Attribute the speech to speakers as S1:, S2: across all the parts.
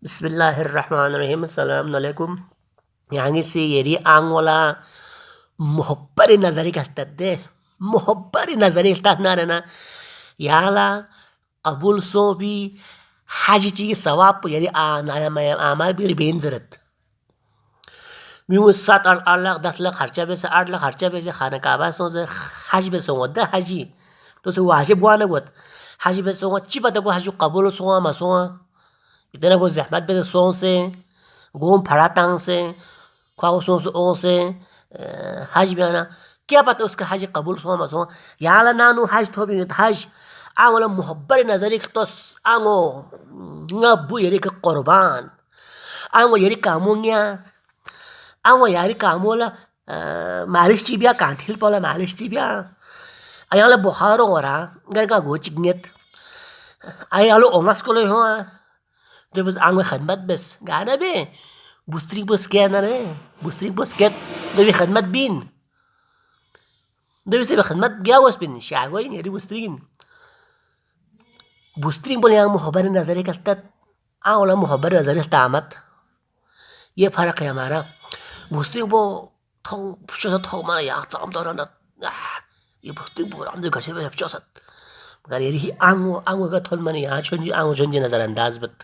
S1: बिस्मिल्लाहिर्रहमानिर्रहीम अस्सलाम वालेकुम. Yani si yeri angola muhabbari nazari kaltadde muhabbari nazari kaltadna yala qabul sobi haji chi sawab yari amal bir benzerat میون 7 8 लाख 10 लाख खर्चा बेसे 8 लाख खर्चा बेसे खाना काबा सोचे हज बे सोंगदा हाजी तो से वाजिब वाना गोत हज बे सोंगा चिबा तको हजु कबूल सोंगा मसोंगा इतना को जहमत बे सों से गोम फड़ा तांग से ख्वाओ सों से ओ से हज बेना क्या पता उसका हज कबूल सोंगा मसोंगा याला नानु हज थोबी हज आंगोला मुहब्बर नजरी तो आंगो ngabbu yeri ke korban ango yeri kamunya ango yari kamola malish tibia kantil pola malish tibia ayala buharo ora garga gochignet ayalo ongas kolo ho de bus ango khadmat bes gana be bustrik bus kena re bustrik bus ket de khadmat bin de se khadmat gawas bin shagoy yeri bustrin bustrin bol yang muhabbar nazari kaltat आंवला मुहब्बर नजर तामत ये फर्क है हमारा बुस्तिंग बो थों पुछत थों मारा या चाम दरन ये बुस्तिंग बो राम दे गसे बे चसत मगर ये आंगो का थोन माने यहाँ छोंजी नजरअंदाज बत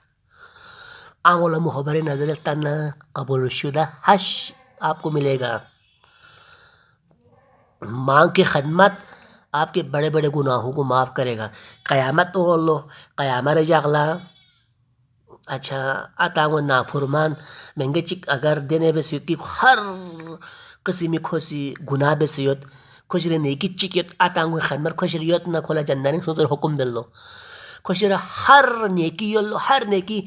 S1: आंवला मुहब्बर नजर तना कबूल शुदा हश आपको मिलेगा मांग की खदमत आपके बड़े बड़े गुनाहों को माफ़ करेगा क़यामत तो अल्लाह क़यामत जागला अच्छा आतांगो नाफुरमान महंगे चिक अगर देने बेसियोती हर किस्म खोसी गुनाह बेसियोत खुशरे नेकी चिकियत आतांगो खनमर खुशरियत ना खोला जन्दानी सोतर हुकुम दिल्लो खुशरे हर नेकी योल्लो हर नेकी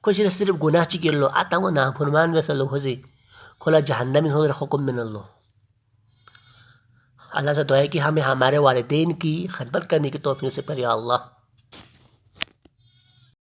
S1: खुशरे सिर्फ गुनाह चिकियल्लो आतांगो नाफुरमान बेसलो खुशी खोला जहन्नमी सोतर हुकुम मिनल्लो. अल्लाह से दुआ है कि हमें हमारे वालिदैन की खिदमत करने की तौफीक से पर या अल्लाह.